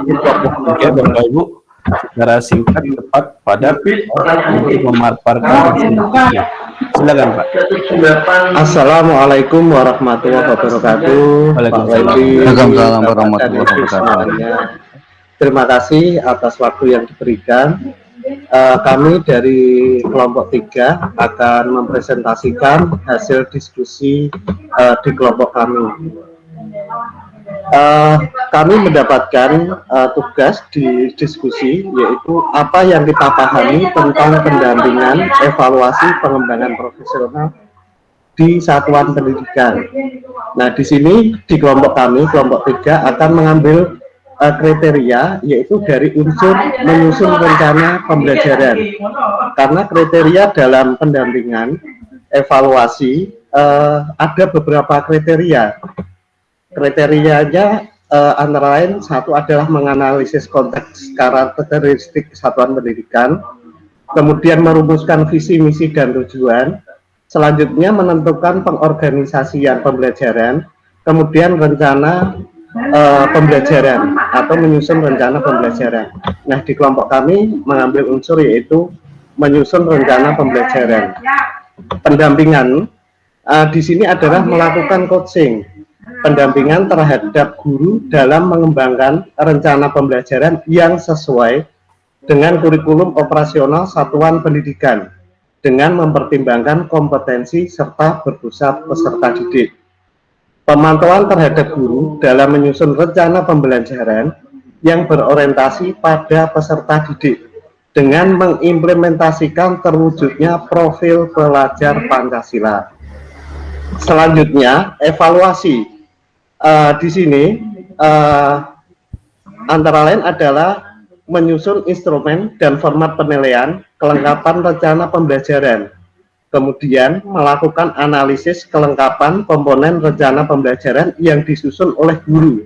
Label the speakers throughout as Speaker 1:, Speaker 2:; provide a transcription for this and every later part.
Speaker 1: untuk kelompok 3 Bapak Ibu secara singkat, tepat, padat untuk memaparkan presentasinya. Silakan Pak.
Speaker 2: Assalamualaikum warahmatullahi wabarakatuh. Pak Wendy,
Speaker 3: Waalaikumsalam warahmatullahi wabarakatuh.
Speaker 2: Terima kasih atas waktu yang diberikan. Kami dari kelompok 3 akan mempresentasikan hasil diskusi di kelompok kami. Kami mendapatkan tugas di diskusi, yaitu apa yang kita pahami tentang pendampingan evaluasi pengembangan profesional di satuan pendidikan. Nah, di sini di kelompok kami, kelompok 3 akan mengambil kriteria, yaitu dari unsur menyusun rencana pembelajaran. Karena kriteria dalam pendampingan evaluasi ada beberapa kriteria. Kriterianya antara lain, satu adalah menganalisis konteks karakteristik satuan pendidikan, kemudian merumuskan visi, misi, dan tujuan, selanjutnya menentukan pengorganisasian pembelajaran, kemudian rencana pembelajaran atau menyusun rencana pembelajaran. Nah, di kelompok kami mengambil unsur yaitu menyusun rencana pembelajaran. Pendampingan di sini adalah melakukan coaching, pendampingan terhadap guru dalam mengembangkan rencana pembelajaran yang sesuai dengan kurikulum operasional satuan pendidikan dengan mempertimbangkan kompetensi serta berpusat peserta didik. Pemantauan terhadap guru dalam menyusun rencana pembelajaran yang berorientasi pada peserta didik dengan mengimplementasikan terwujudnya profil pelajar Pancasila. Selanjutnya, evaluasi. Di sini antara lain adalah menyusun instrumen dan format penilaian kelengkapan rencana pembelajaran, kemudian melakukan analisis kelengkapan komponen rencana pembelajaran yang disusun oleh guru,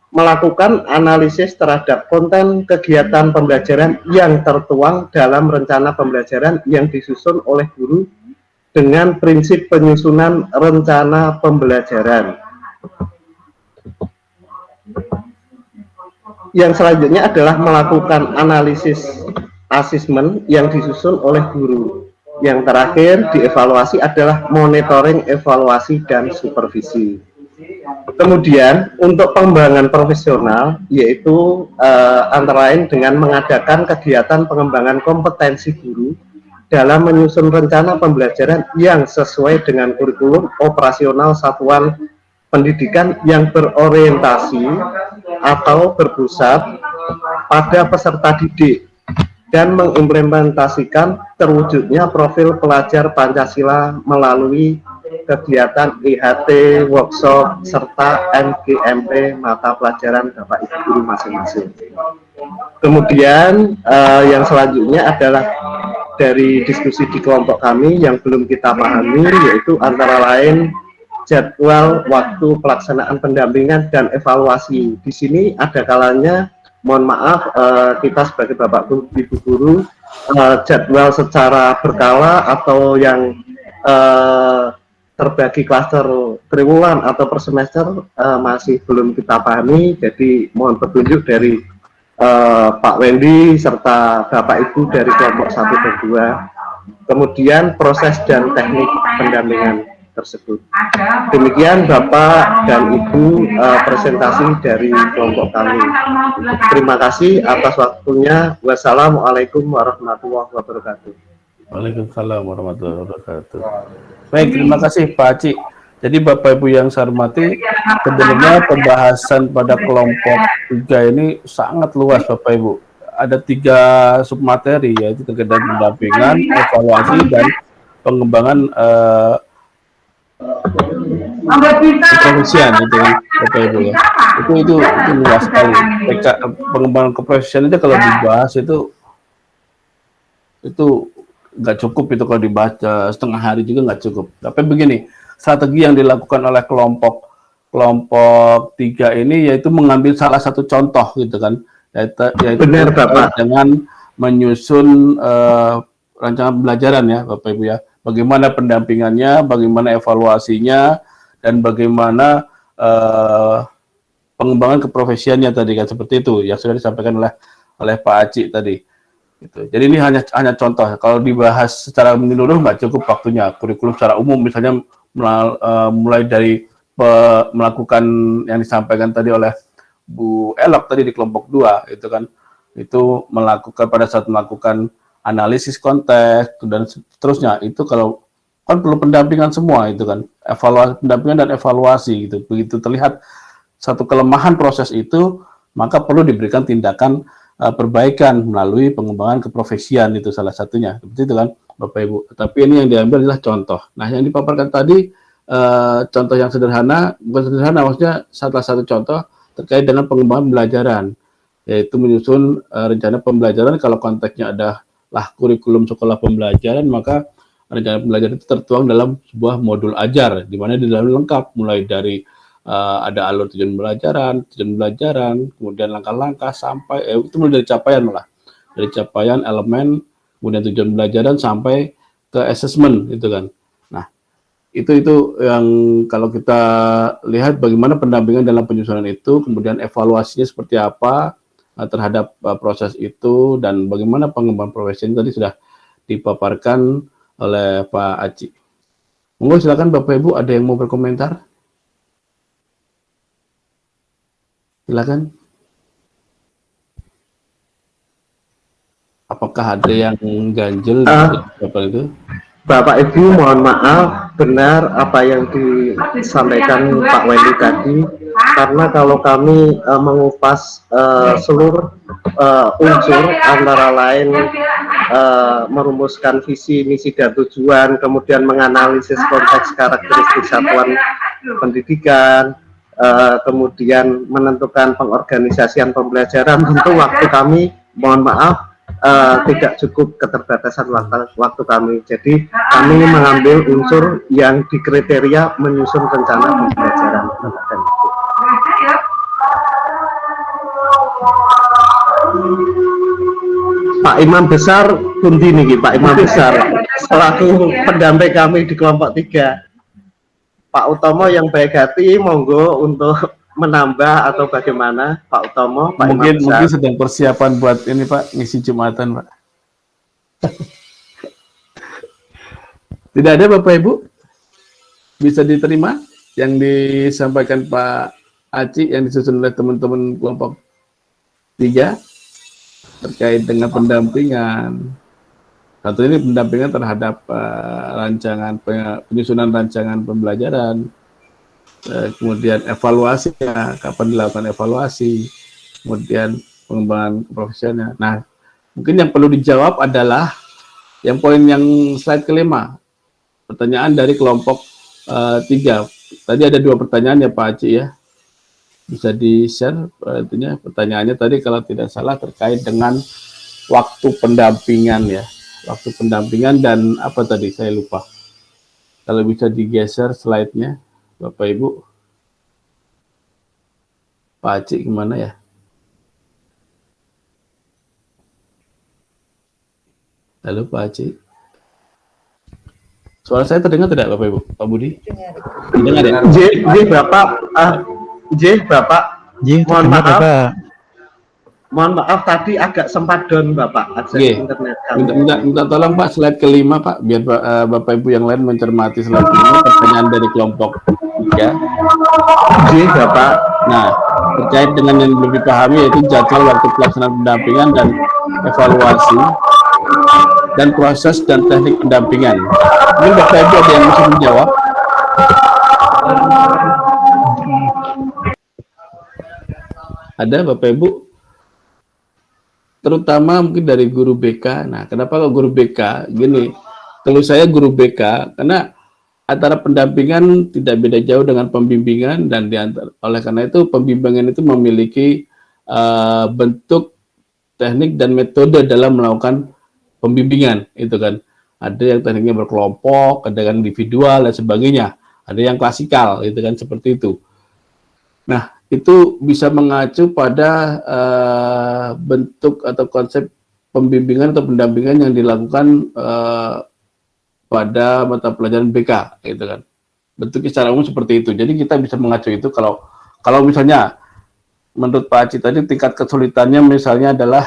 Speaker 2: melakukan analisis terhadap konten kegiatan pembelajaran yang tertuang dalam rencana pembelajaran yang disusun oleh guru dengan prinsip penyusunan rencana pembelajaran. Yang selanjutnya adalah melakukan analisis asesmen yang disusun oleh guru. Yang terakhir dievaluasi adalah monitoring, evaluasi, dan supervisi. Kemudian untuk pengembangan profesional, yaitu antara lain dengan mengadakan kegiatan pengembangan kompetensi guru dalam menyusun rencana pembelajaran yang sesuai dengan kurikulum operasional satuan pendidikan yang berorientasi atau berpusat pada peserta didik dan mengimplementasikan terwujudnya profil pelajar Pancasila melalui kegiatan IHT, workshop, serta MGMP mata pelajaran Bapak Ibu guru masing-masing. Kemudian yang selanjutnya adalah dari diskusi di kelompok kami yang belum kita pahami, yaitu antara lain jadwal waktu pelaksanaan pendampingan dan evaluasi. Di sini ada kalanya, mohon maaf, kita sebagai Bapak Ibu guru jadwal secara berkala atau yang terbagi klaster triwulan atau per semester masih belum kita pahami. Jadi mohon petunjuk dari Pak Wendy serta Bapak Ibu dari kelompok 1 dan 2. Kemudian proses dan teknik pendampingan tersebut. Demikian Bapak dan Ibu presentasi dari kelompok kami. Terima kasih atas waktunya. Wassalamualaikum warahmatullahi wabarakatuh.
Speaker 1: Waalaikumsalam warahmatullahi wabarakatuh. Baik, terima kasih Pak Aci. Jadi Bapak Ibu yang saya hormati, sebenarnya pembahasan pada kelompok 3 ini sangat luas Bapak Ibu. Ada 3 submateri, yaitu terkait dengan pendampingan, evaluasi, dan pengembangan keprofesian itu Bapak Ibu ya. Itu luas sekali. Pengembangan keprofesian itu kalau dibahas itu nggak cukup, itu kalau dibaca setengah hari juga nggak cukup. Tapi begini, strategi yang dilakukan oleh kelompok 3 ini yaitu mengambil salah satu contoh gitu kan, yaitu
Speaker 2: Benar, Bapak.
Speaker 1: dengan menyusun rancangan pembelajaran ya Bapak Ibu ya. Bagaimana pendampingannya, bagaimana evaluasinya, dan bagaimana pengembangan keprofesiannya tadi kan, seperti itu yang sudah disampaikan oleh Pak Aci tadi. Gitu. Jadi ini hanya contoh. Kalau dibahas secara menyeluruh nggak cukup waktunya. Kurikulum secara umum misalnya mulai dari melakukan yang disampaikan tadi oleh Bu Elok tadi di kelompok 2 itu kan, itu melakukan pada saat melakukan analisis konteks dan seterusnya, itu kalau kan perlu pendampingan semua itu kan, pendampingan dan evaluasi gitu. Begitu terlihat satu kelemahan proses itu, maka perlu diberikan tindakan perbaikan melalui pengembangan keprofesian, itu salah satunya. Seperti itu kan Bapak Ibu. Tapi ini yang diambil adalah contoh. Nah, yang dipaparkan tadi contoh yang sederhana, bukan sederhana, maksudnya salah satu contoh terkait dengan pengembangan pembelajaran, yaitu menyusun rencana pembelajaran. Kalau konteksnya adalah kurikulum sekolah pembelajaran, maka rencana pembelajaran itu tertuang dalam sebuah modul ajar, di mana di dalam lengkap, mulai dari ada alur tujuan pembelajaran, kemudian langkah-langkah sampai itu mulai dari capaian, malah dari capaian elemen, kemudian tujuan pembelajaran sampai ke assessment itu kan. Nah, itu yang kalau kita lihat bagaimana pendampingan dalam penyusunan itu, kemudian evaluasinya seperti apa terhadap proses itu, dan bagaimana pengembangan profesi tadi sudah dipaparkan oleh Pak Aci. Monggo silakan Bapak Ibu, ada yang mau berkomentar? Silakan. Apakah ada yang ganjel Bapak itu?
Speaker 2: Bapak Ibu, mohon maaf, benar apa yang disampaikan Pak Wendy tadi, karena kalau kami mengupas seluruh unsur antara lain merumuskan visi, misi, dan tujuan, kemudian menganalisis konteks karakteristik satuan pendidikan, kemudian menentukan pengorganisasian pembelajaran, tentu waktu kami, mohon maaf, tidak cukup, keterbatasan waktu kami. Jadi kami mengambil unsur yang dikriteria menyusun rencana pembelajaran. Pak Imam Besar Bundi nih, Pak Imam Besar selaku pendamping kami di kelompok 3. Pak Utomo yang baik hati, monggo untuk menambah atau bagaimana, Pak Utomo, Pak
Speaker 1: mungkin
Speaker 2: Imam Besar.
Speaker 1: sedang persiapan buat ini Pak, ngisi Jumatan Pak. Tidak ada Bapak Ibu? Bisa diterima yang disampaikan Pak Aci yang disusun oleh teman-teman kelompok 3 terkait dengan pendampingan. Satu ini pendampingan terhadap penyusunan rancangan pembelajaran, kemudian evaluasinya, kapan dilakukan evaluasi, kemudian pengembangan profesionalnya. Nah, mungkin yang perlu dijawab adalah yang poin yang slide kelima, pertanyaan dari kelompok 3. Tadi ada 2 pertanyaan ya Pak Aci ya, bisa di-share artinya pertanyaannya tadi kalau tidak salah terkait dengan waktu pendampingan ya, waktu pendampingan dan apa tadi saya lupa. Kalau bisa digeser slide-nya Bapak Ibu. Pak Aci gimana ya? Halo Pak Aci. Suara saya terdengar tidak Bapak Ibu? Pak Budi? Dengar ya?
Speaker 2: Bapak, mohon maaf. Mohon maaf tadi agak sempat down Bapak akses internet kami.
Speaker 1: Minta tolong Pak slide kelima Pak, biar Bapak Ibu yang lain mencermati slide kelima, pertanyaan dari kelompok 3.
Speaker 2: Bapak.
Speaker 1: Nah, terkait dengan yang belum dipahami yaitu jadwal waktu pelaksanaan pendampingan dan evaluasi dan proses dan teknik pendampingan. Mungkin Bapak Ibu ada yang bisa menjawab. Ada Bapak Ibu? Terutama mungkin dari guru BK. Nah, kenapa kok guru BK? Gini, kalau saya guru BK, karena antara pendampingan tidak beda jauh dengan pembimbingan, dan oleh karena itu pembimbingan itu memiliki bentuk teknik dan metode dalam melakukan pembimbingan, itu kan. Ada yang tekniknya berkelompok, ada yang individual dan sebagainya. Ada yang klasikal, itu kan seperti itu. Nah, itu bisa mengacu pada bentuk atau konsep pembimbingan atau pendampingan yang dilakukan pada mata pelajaran BK, gitu kan. Bentuknya secara umum seperti itu. Jadi kita bisa mengacu itu kalau misalnya menurut Pak Aci tadi tingkat kesulitannya misalnya adalah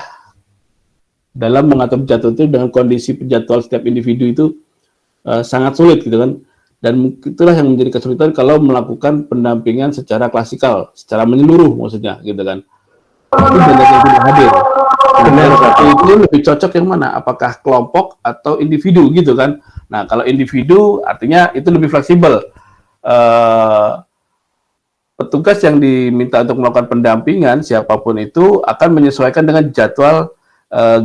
Speaker 1: dalam mengatur jadwal itu dengan kondisi penjadwal setiap individu itu sangat sulit gitu kan, dan itulah yang menjadi kesulitan kalau melakukan pendampingan secara klasikal, secara menyeluruh maksudnya gitu kan. Itu banyak yang tidak hadir. Benar, itu lebih cocok yang mana? Apakah kelompok atau individu gitu kan? Nah, kalau individu artinya itu lebih fleksibel. Petugas yang diminta untuk melakukan pendampingan siapapun itu akan menyesuaikan dengan jadwal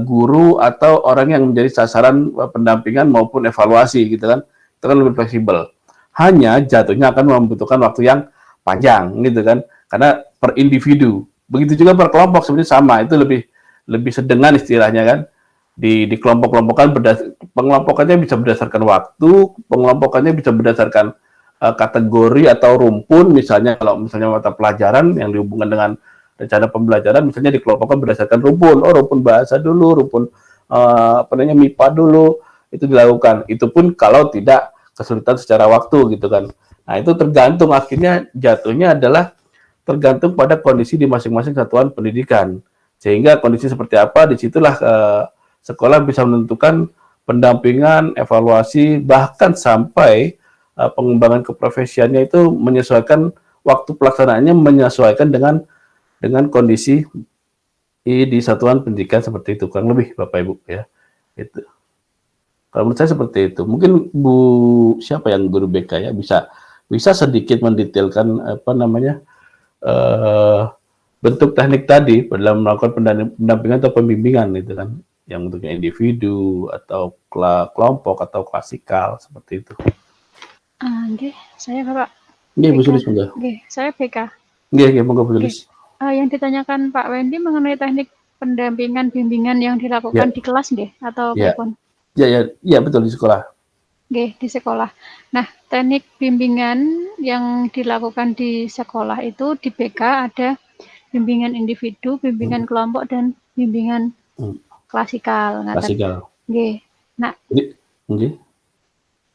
Speaker 1: guru atau orang yang menjadi sasaran pendampingan maupun evaluasi gitu kan. Itu kan lebih fleksibel. Hanya jatuhnya akan membutuhkan waktu yang panjang gitu kan. Karena per individu. Begitu juga per kelompok sebenarnya sama, itu lebih sedengan istilahnya kan. Di kelompok-kelompokan pengelompokannya bisa berdasarkan waktu, pengelompokannya bisa berdasarkan kategori atau rumpun, misalnya kalau misalnya mata pelajaran yang dihubungkan dengan rencana pembelajaran, misalnya dikelompokkan berdasarkan rumpun, rumpun bahasa dulu, rumpun MIPA dulu, itu dilakukan. Itu pun kalau tidak kesulitan secara waktu gitu kan. Nah itu tergantung, akhirnya jatuhnya adalah tergantung pada kondisi di masing-masing satuan pendidikan. Sehingga kondisi seperti apa, disitulah sekolah bisa menentukan pendampingan, evaluasi, bahkan sampai pengembangan keprofesiannya itu menyesuaikan waktu pelaksanaannya, menyesuaikan dengan kondisi di satuan pendidikan seperti itu, kurang lebih Bapak Ibu ya. Itu. Kalau menurut saya seperti itu. Mungkin Bu siapa yang guru BK ya bisa sedikit mendetailkan bentuk teknik tadi dalam melakukan pendampingan atau pembimbingan itu kan, yang bentuknya individu atau kelompok atau klasikal seperti itu.
Speaker 4: Nggih, saya Bapak.
Speaker 1: Nggih, Bu Sulis, monggo.
Speaker 4: Nggih, saya BK.
Speaker 1: Nggih, monggo Bu Sulis.
Speaker 4: Yang ditanyakan Pak Wendy mengenai teknik pendampingan bimbingan yang dilakukan di kelas nggih atau pripun?
Speaker 1: Ya, betul di sekolah.
Speaker 4: Nggih, di sekolah. Nah, teknik bimbingan yang dilakukan di sekolah itu di BK ada bimbingan individu, bimbingan kelompok dan bimbingan klasikal.
Speaker 1: Klasikal.
Speaker 4: Nggih. Nah,
Speaker 1: nggih.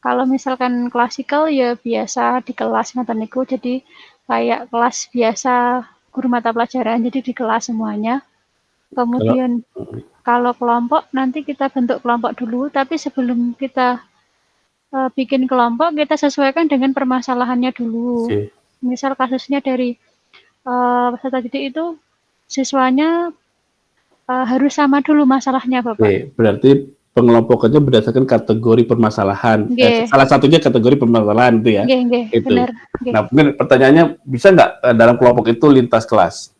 Speaker 4: Kalau misalkan klasikal ya biasa di kelas ngoten niku, jadi kayak kelas biasa guru mata pelajaran, jadi di kelas semuanya. Kemudian kalau kelompok nanti kita bentuk kelompok dulu, tapi sebelum kita bikin kelompok kita sesuaikan dengan permasalahannya dulu. Okay. Misal kasusnya dari peserta didik itu siswanya harus sama dulu masalahnya, Bapak.
Speaker 1: Okay. Berarti pengelompokannya berdasarkan kategori permasalahan. Salah satunya kategori permasalahan itu ya. Itu. Benar. Nah, mungkin pertanyaannya bisa nggak dalam kelompok itu lintas kelas?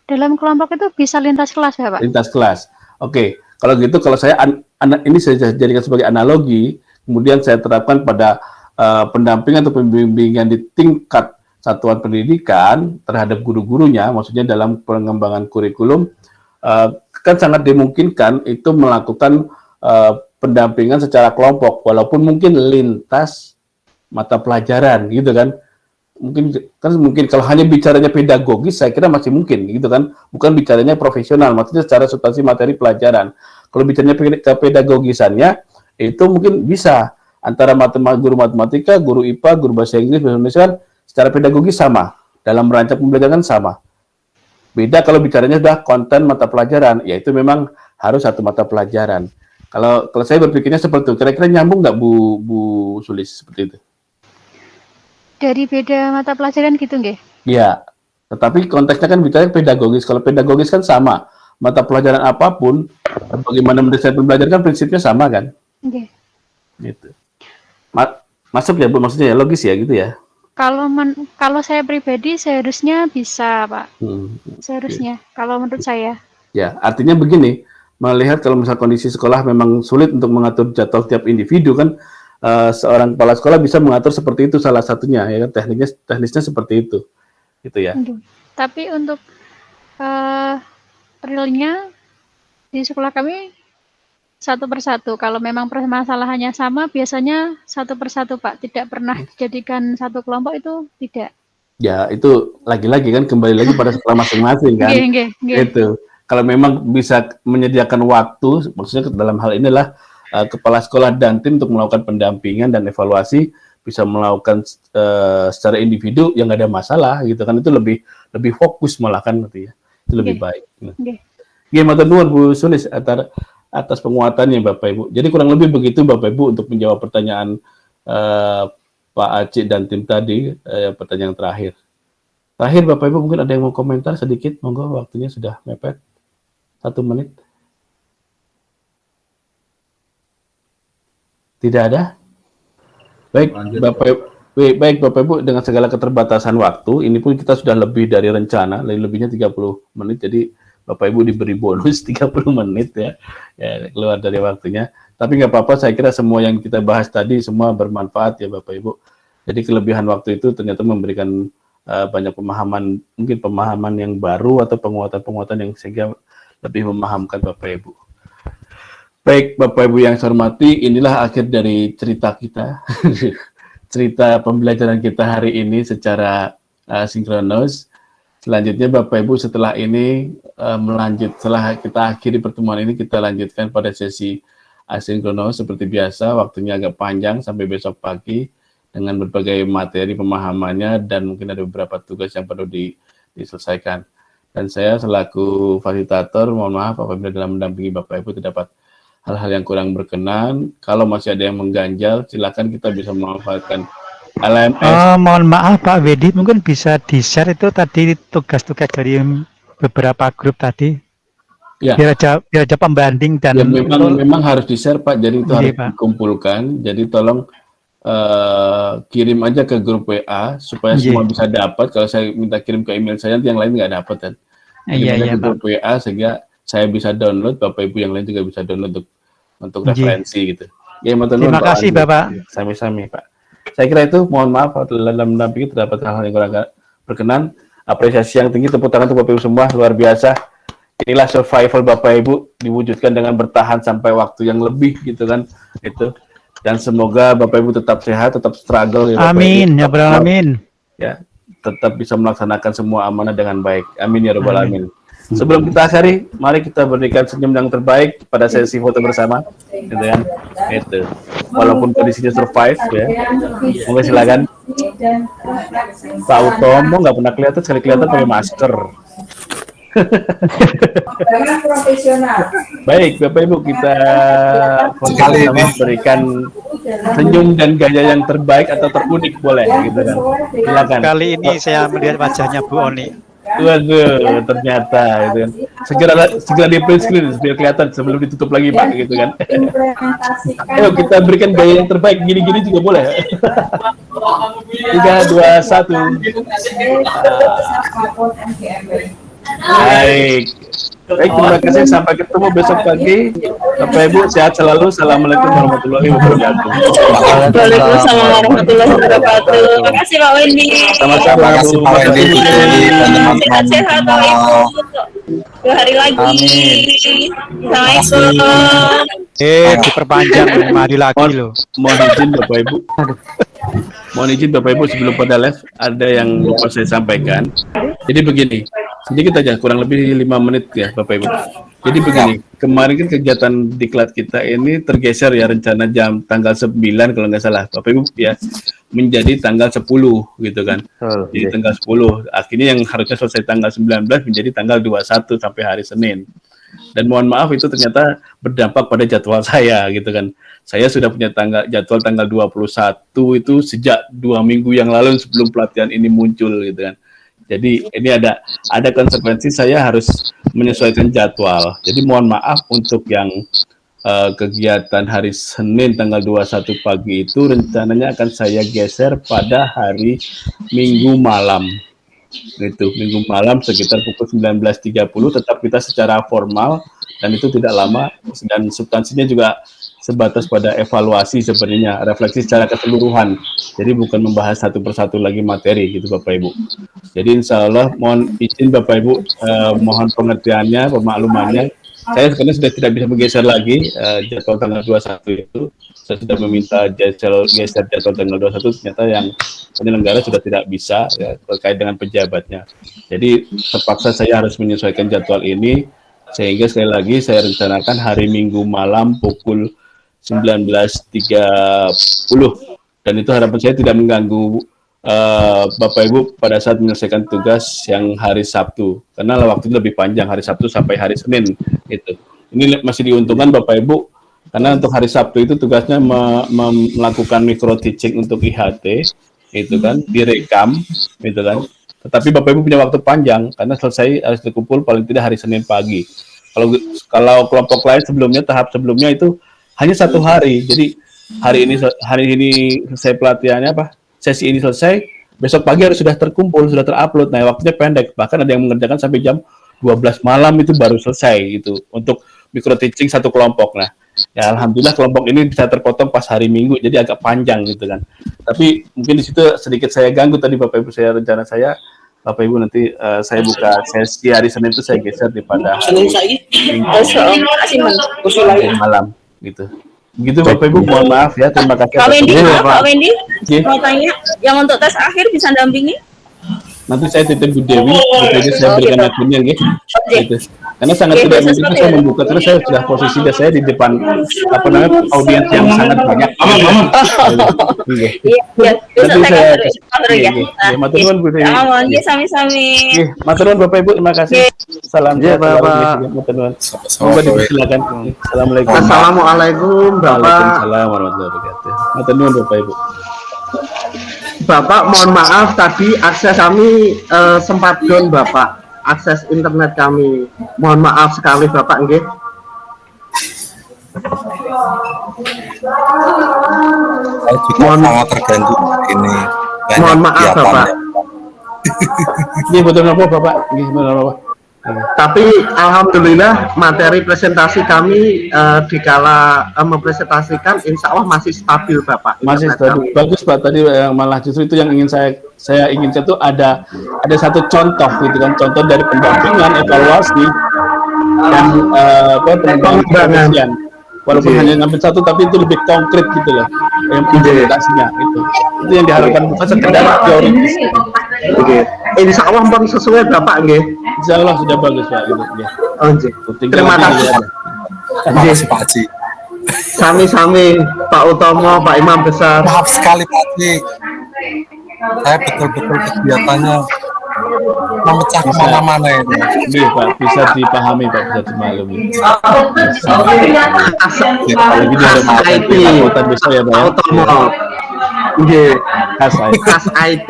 Speaker 4: Dalam kelompok itu bisa lintas kelas ya, Pak?
Speaker 1: Lintas kelas. Oke. Kalau gitu, kalau saya ini saya jadikan sebagai analogi, kemudian saya terapkan pada pendampingan atau pembimbingan di tingkat satuan pendidikan terhadap guru-gurunya, maksudnya dalam pengembangan kurikulum, kan sangat dimungkinkan itu melakukan pendampingan secara kelompok, walaupun mungkin lintas mata pelajaran gitu kan. Mungkin kalau hanya bicaranya pedagogis, saya kira masih mungkin gitu kan, bukan bicaranya profesional, maksudnya secara substansi materi pelajaran. Kalau bicaranya ke pedagogisannya, itu mungkin bisa antara guru matematika, guru IPA, guru bahasa Inggris, bahasa Indonesia kan secara pedagogis sama, dalam merancang pembelajaran sama. Beda kalau bicaranya sudah konten mata pelajaran, yaitu memang harus satu mata pelajaran. Kalau saya berpikirnya seperti itu, kira-kira nyambung nggak Bu Sulis seperti itu?
Speaker 4: Dari beda mata pelajaran gitu nggih?
Speaker 1: Iya, tetapi konteksnya kan bicara pedagogis. Kalau pedagogis kan sama, mata pelajaran apapun, bagaimana mendesain pembelajaran kan prinsipnya sama kan?
Speaker 4: Oke.
Speaker 1: Gitu. Masuk ya Bu, maksudnya ya logis ya gitu ya?
Speaker 4: Kalau saya pribadi seharusnya bisa, Pak. Seharusnya, kalau menurut saya.
Speaker 1: Ya, artinya begini, melihat kalau misal kondisi sekolah memang sulit untuk mengatur jadwal tiap individu kan, seorang kepala sekolah bisa mengatur seperti itu salah satunya, ya kan, teknisnya seperti itu, gitu ya.
Speaker 4: Tapi untuk realnya di sekolah kami satu persatu. Kalau memang permasalahannya sama, biasanya satu persatu, Pak. Tidak pernah dijadikan satu kelompok, itu tidak.
Speaker 1: Ya, itu lagi-lagi kan kembali lagi pada sekolah masing-masing kan. Itu. Kalau memang bisa menyediakan waktu, maksudnya dalam hal inilah kepala sekolah dan tim untuk melakukan pendampingan dan evaluasi, bisa melakukan secara individu yang nggak ada masalah gitu kan, itu lebih lebih fokus malah kan gitu ya. Itu lebih
Speaker 4: Nggih.
Speaker 1: baik.
Speaker 4: Nggih.
Speaker 1: Nggih, matur nuwun Bu Sulis atas penguatannya Bapak Ibu. Jadi kurang lebih begitu Bapak Ibu untuk menjawab pertanyaan Pak Acik dan tim tadi, pertanyaan terakhir. Terakhir Bapak Ibu mungkin ada yang mau komentar sedikit, monggo, waktunya sudah mepet 1 menit. Tidak ada? Baik Bapak Ibu, dengan segala keterbatasan waktu, ini pun kita sudah lebih dari rencana, lebihnya 30 menit, jadi Bapak Ibu diberi bonus 30 menit ya, keluar dari waktunya. Tapi nggak apa-apa, saya kira semua yang kita bahas tadi semua bermanfaat ya Bapak Ibu. Jadi kelebihan waktu itu ternyata memberikan banyak pemahaman, mungkin pemahaman yang baru atau penguatan-penguatan yang sehingga lebih memahamkan Bapak Ibu. Baik Bapak Ibu yang saya hormati, inilah akhir dari cerita kita. Cerita pembelajaran kita hari ini secara sinkronus. Selanjutnya Bapak Ibu setelah ini setelah kita akhiri pertemuan ini, kita lanjutkan pada sesi asinkronus seperti biasa, waktunya agak panjang sampai besok pagi dengan berbagai materi pemahamannya dan mungkin ada beberapa tugas yang perlu diselesaikan. Dan saya selaku fasilitator, mohon maaf apabila dalam mendampingi Bapak Ibu terdapat hal-hal yang kurang berkenan. Kalau masih ada yang mengganjal, silakan kita bisa memanfaatkan LMS.
Speaker 5: Mohon maaf Pak Wedi, mungkin bisa di-share itu tadi tugas-tugas dari beberapa grup tadi.
Speaker 1: Ya.
Speaker 5: Biar ada pembanding dan
Speaker 1: ya, memang harus di-share Pak, jadi itu harus
Speaker 5: Pak
Speaker 1: dikumpulkan. Jadi tolong kirim aja ke grup WA supaya semua bisa dapat. Kalau saya minta kirim ke email saya, nanti yang lain nggak dapat kan. Kirim ke grup WA sehingga saya bisa download, Bapak Ibu yang lain juga bisa download untuk referensi gitu. Ya,
Speaker 5: terima kasih Bapak.
Speaker 1: Sami-sami Pak. Saya kira itu, mohon maaf dalam mendampingi terdapat hal-hal yang kurang berkenan. Apresiasi yang tinggi, tepuk tangan untuk Bapak Ibu semua, luar biasa. Inilah survival Bapak Ibu diwujudkan dengan bertahan sampai waktu yang lebih gitu kan. Itu. Dan semoga Bapak Ibu tetap sehat, tetap struggle ya Bapak
Speaker 5: Amin,
Speaker 1: Ibu.
Speaker 5: ya Rabbal Alamin.
Speaker 1: Ya, tetap bisa melaksanakan semua amanah dengan baik. Amin ya Rabbal Alamin. Sebelum kita akhiri, mari kita berikan senyum yang terbaik pada sesi foto bersama, gitu kan? Itu. Walaupun kondisinya survive, ya. Monggo silakan. Pak Utomo nggak pernah kelihatan, sekali kelihatan pakai masker. Baik, Bapak Ibu, kita bersama berikan senyum dan gaya yang terbaik atau terunik boleh, gitu kan? Silakan.
Speaker 5: Kali ini saya melihat wajahnya Bu Oni.
Speaker 1: Waduh, ternyata itu kan. Segera di print screen biar kelihatan sebelum ditutup lagi Pak gitu kan. Ayo kita berikan gaya yang terbaik, gini-gini juga boleh. 3, 2, 1. Baik. Baik, terima kasih. Sampai ketemu besok pagi. Bapak Ibu sehat selalu. Assalamualaikum warahmatullahi wabarakatuh.
Speaker 6: Waalaikumsalam warahmatullahi wabarakatuh. Terima kasih Pak Wendy.
Speaker 1: Sama-sama Bu.
Speaker 3: Pak Wendy, dan teman-teman
Speaker 6: Sehat Pak Ibu. 2 hari lagi. Assalamualaikum.
Speaker 5: Diperpanjang 5 hari lagi loh.
Speaker 1: Mohon izin Bapak Ibu. Mohon izin Bapak Ibu sebelum pada live ada yang lupa saya sampaikan. Jadi begini, sedikit aja kurang lebih 5 menit ya Bapak Ibu. Jadi begini, kemarin kan kegiatan diklat kita ini tergeser ya rencana tanggal 9 kalau nggak salah Bapak Ibu ya, menjadi tanggal 10 gitu kan. Jadi tanggal 10. Akhirnya yang harusnya selesai tanggal 19 menjadi tanggal 21 sampai hari Senin. Dan mohon maaf itu ternyata berdampak pada jadwal saya gitu kan. Saya sudah punya jadwal tanggal 21 itu sejak 2 minggu yang lalu sebelum pelatihan ini muncul gitu kan. Jadi ini ada konsekuensi, saya harus menyesuaikan jadwal. Jadi mohon maaf untuk yang kegiatan hari Senin tanggal 21 pagi itu rencananya akan saya geser pada hari Minggu malam. Itu Minggu malam sekitar pukul 19.30, tetap kita secara formal dan itu tidak lama dan substansinya juga sebatas pada evaluasi sebenarnya, refleksi secara keseluruhan. Jadi bukan membahas satu persatu lagi materi gitu Bapak Ibu. Jadi insya Allah mohon izin Bapak Ibu, mohon pengertiannya, pemaklumannya. Saya sekarang sudah tidak bisa menggeser lagi jadwal tanggal 21 itu. Saya sudah meminta geser jadwal tanggal 21, ternyata yang penyelenggara sudah tidak bisa ya, terkait dengan pejabatnya. Jadi terpaksa saya harus menyesuaikan jadwal ini, sehingga sekali lagi saya rencanakan hari Minggu malam pukul 19.30, dan itu harapan saya tidak mengganggu Bapak Ibu pada saat menyelesaikan tugas yang hari Sabtu, karena waktu lebih panjang hari Sabtu sampai hari Senin itu. Ini masih diuntungkan Bapak Ibu, karena untuk hari Sabtu itu tugasnya melakukan micro teaching untuk IHT, itu kan direkam, itu kan. Tetapi Bapak Ibu punya waktu panjang karena selesai harus dikumpul paling tidak hari Senin pagi. Kalau kelompok lain sebelumnya, tahap sebelumnya itu hanya 1 hari. Jadi hari ini selesai pelatihannya sesi ini selesai, besok pagi harus sudah terkumpul, sudah terupload. Nah, waktunya pendek. Bahkan ada yang mengerjakan sampai jam 12 malam itu baru selesai itu untuk micro teaching 1 kelompok. Nah, ya alhamdulillah kelompok ini bisa terpotong pas hari Minggu, jadi agak panjang gitu kan. Tapi mungkin di situ sedikit saya ganggu tadi Bapak Ibu, rencana saya Bapak Ibu nanti saya buka sesi hari Senin itu saya geser daripada hari malam gitu. Begitu Bapak Ibu, mohon maaf ya, terima kasih.
Speaker 6: Pak Wendy, mau tanya, yang untuk tes akhir bisa dampingi?
Speaker 1: Nanti saya titip Bu Dewi saya berikan akunnya gitu. Karena sangat tidak mungkin saya membuka, karena saya sudah posisi saya di depan audiens yang sangat banyak.
Speaker 6: Iya, besok saya ya.
Speaker 1: Matur nuwun Bu Dewi.
Speaker 6: Sami-sami.
Speaker 1: Matur nuwun Bapak Ibu, terima kasih. Salam
Speaker 2: Bapak.
Speaker 1: Matur nuwun. Semoga dipersilakan. Assalamualaikum.
Speaker 2: Assalamualaikum Bapak.
Speaker 1: Waalaikumsalam warahmatullahi wabarakatuh. Matur nuwun Bapak Ibu.
Speaker 2: Bapak, mohon maaf tadi akses kami sempat down Bapak, akses internet kami. Mohon maaf sekali Bapak, nggih.
Speaker 3: Saya juga sangat terganggu ini.
Speaker 2: Mohon maaf Bapak.
Speaker 1: Ini betul apa Bapak? Ini betul apa?
Speaker 2: Tapi alhamdulillah materi presentasi kami dikala mempresentasikan insya Allah masih stabil Bapak.
Speaker 1: Masih stabil. Bagus Pak, tadi malah justru itu yang ingin saya inginkan itu ada satu contoh gitu kan, contoh dari pendampingan evaluasi dan pengembangan. Walaupun hanya ngambil satu tapi itu lebih konkret gitu loh implementasinya itu yang diharapkan, bukan sekedar teoritis.
Speaker 2: Insya Allah pun sesuai Bapak nggih.
Speaker 1: Insya Allah sudah bagus Pak gitu.
Speaker 2: Oh, terima kasih.
Speaker 3: Pak Haji.
Speaker 2: Sami-sami Pak Utomo, Pak Imam Besar.
Speaker 3: Maaf sekali Pak Haji. Saya betul-betul kegiatannya memecah kemana-mana ini.
Speaker 1: Iya Pak, bisa dipahami Pak, bisa dimaklumi.
Speaker 2: Apalagi ada IT,
Speaker 1: besok ya Pak.
Speaker 2: Utomo. Nggih, khas IT,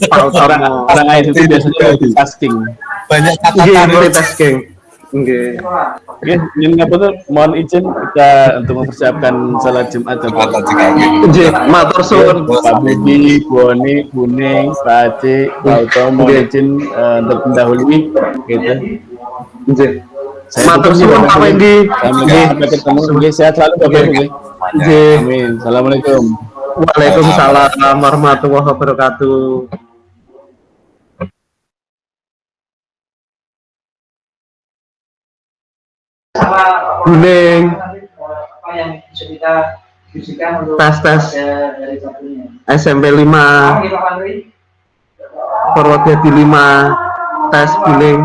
Speaker 2: Pak Utomo.
Speaker 1: Orang IT itu biasanya multitasking.
Speaker 3: Banyak catatan.
Speaker 2: Multitasking. Nggih.
Speaker 1: Oke, ini tuh mohon izin kita untuk mempersiapkan salat Jumat Bapak.
Speaker 2: Nggih, matur suwun
Speaker 1: Pak Budi, Bu Oni, Kuning, Pak Haji, Pak Utomo, izin untuk mendahului gitu.
Speaker 2: Nggih. Matur suwun Pak Wendy.
Speaker 1: Sampai ketemu. Nggih, sehat selalu Bapak Ibu.
Speaker 2: Nggih.
Speaker 1: Amin. Assalamualaikum.
Speaker 2: Waalaikumsalam warahmatullahi wabarakatuh. Kuning. Tes SMP 5 Purwodadi 5 tes Kuning.